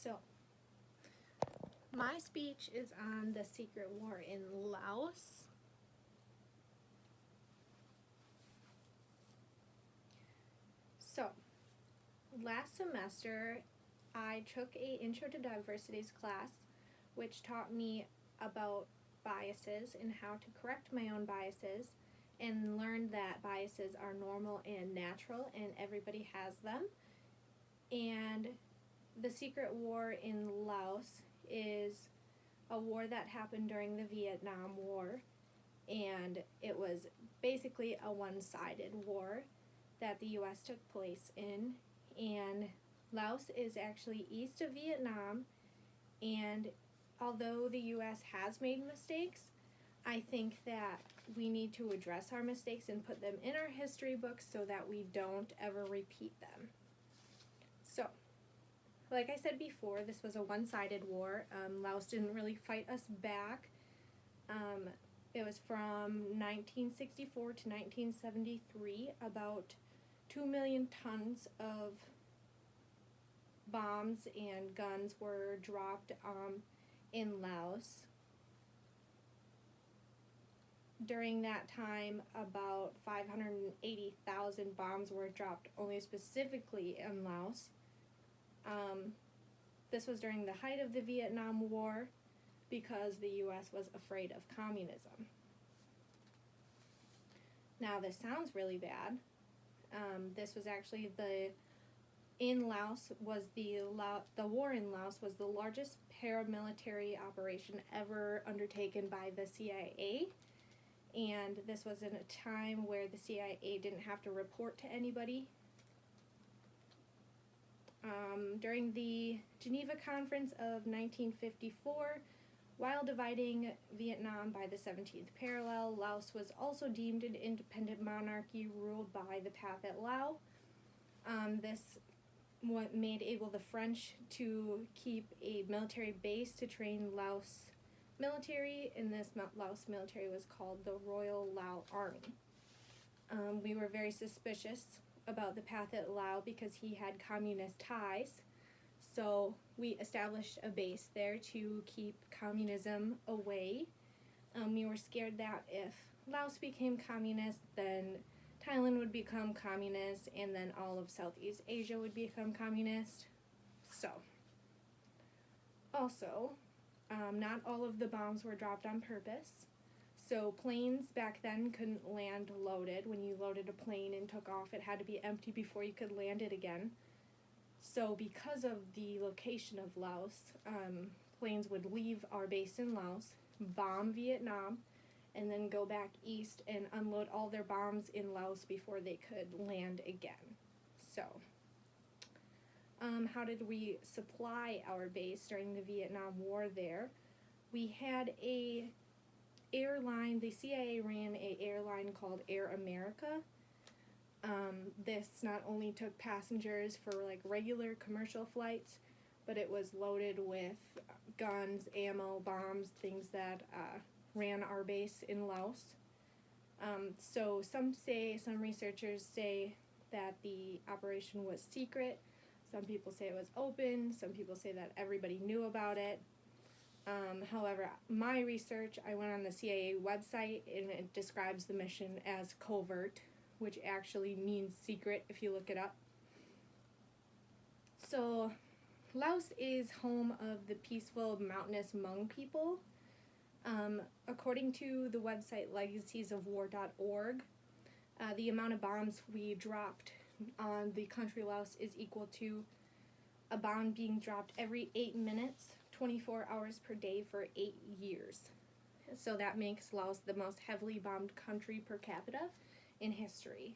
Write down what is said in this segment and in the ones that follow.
So, my speech is on the secret war in Laos. So, last semester I took a Intro to Diversities class, which taught me about biases and how to correct my own biases, and learned that biases are normal and natural and everybody has them. And the secret war in Laos is a war that happened during the Vietnam War, and it was basically a one-sided war that the U.S. took place in. And Laos is actually east of Vietnam, and although the U.S. has made mistakes, I think that we need to address our mistakes and put them in our history books so that we don't ever repeat them. So, like I said before, this was a one-sided war. Laos didn't really fight us back. It was from 1964 to 1973. About 2 million tons of bombs and guns were dropped in Laos. During that time, about 580,000 bombs were dropped only specifically in Laos. This was during the height of the Vietnam War because the U.S. was afraid of communism. Now, this sounds really bad. This was actually the war in Laos was the largest paramilitary operation ever undertaken by the CIA. And this was in a time where the CIA didn't have to report to anybody. During the Geneva Conference of 1954, while dividing Vietnam by the 17th parallel, Laos was also deemed an independent monarchy ruled by the Pathet Lao. This made able the French to keep a military base to train Laos military, and this Laos military was called the Royal Lao Army. We were very suspicious about the Pathet Lao because he had communist ties, so we established a base there to keep communism away. We were scared that if Laos became communist, then Thailand would become communist, and then all of Southeast Asia would become communist. So, also, not all of the bombs were dropped on purpose. So planes back then couldn't land loaded. When you loaded a plane and took off, it had to be empty before you could land it again. So because of the location of Laos, planes would leave our base in Laos, bomb Vietnam, and then go back east and unload all their bombs in Laos before they could land again. So, how did we supply our base during the Vietnam War there? We had a airline, the CIA ran an airline called Air America. This not only took passengers for like regular commercial flights, but it was loaded with guns, ammo, bombs, things that ran our base in Laos. So some researchers say that the operation was secret. Some people say it was open. Some people say that everybody knew about it. However, my research, I went on the CIA website and it describes the mission as covert, which actually means secret if you look it up. So, Laos is home of the peaceful mountainous Hmong people. According to the website legacesofwar.org, the amount of bombs we dropped on the country Laos is equal to a bomb being dropped every 8 minutes, 24 hours per day for 8 years. So that makes Laos the most heavily bombed country per capita in history.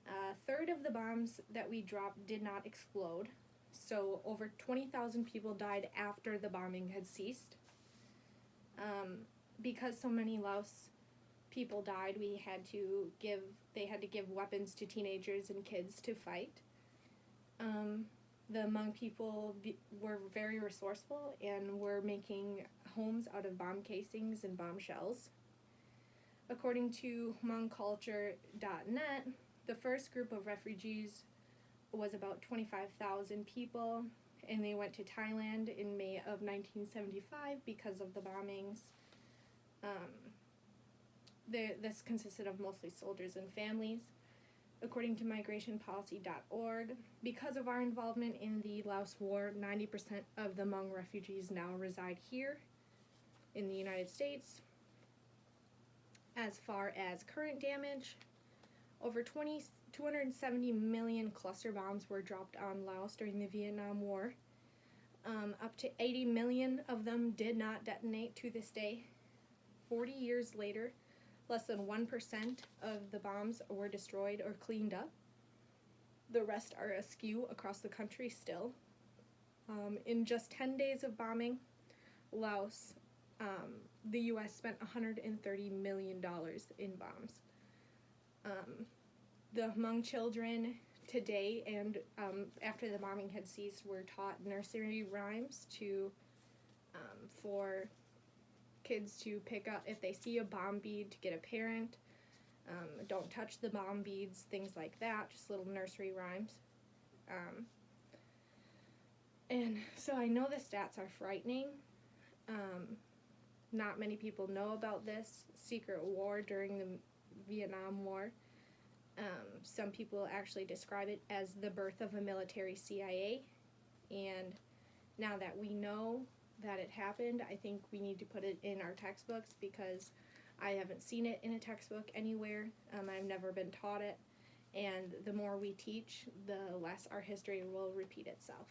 A third of the bombs that we dropped did not explode, so over 20,000 people died after the bombing had ceased. Because so many Laos people died, they had to give weapons to teenagers and kids to fight. The Hmong people were very resourceful and were making homes out of bomb casings and bomb shells. According to HmongCulture.net, the first group of refugees was about 25,000 people, and they went to Thailand in May of 1975 because of the bombings. This consisted of mostly soldiers and families. According to migrationpolicy.org, because of our involvement in the Laos War, 90% of the Hmong refugees now reside here in the United States. As far as current damage, over 270 million cluster bombs were dropped on Laos during the Vietnam War. Up to 80 million of them did not detonate to this day. 40 years later, less than 1% of the bombs were destroyed or cleaned up. The rest are askew across the country still. In just 10 days of bombing Laos, the U.S. spent $130 million in bombs. The Hmong children today and after the bombing had ceased were taught nursery rhymes for kids to pick up if they see a bomb bead, to get a parent. Don't touch the bomb beads, things like that, just little nursery rhymes. And so I know the stats are frightening. Not many people know about this secret war during the Vietnam War. Some people actually describe it as the birth of a military CIA. And now that we know that it happened, I think we need to put it in our textbooks, because I haven't seen it in a textbook anywhere. I've never been taught it. And the more we teach, the less our history will repeat itself.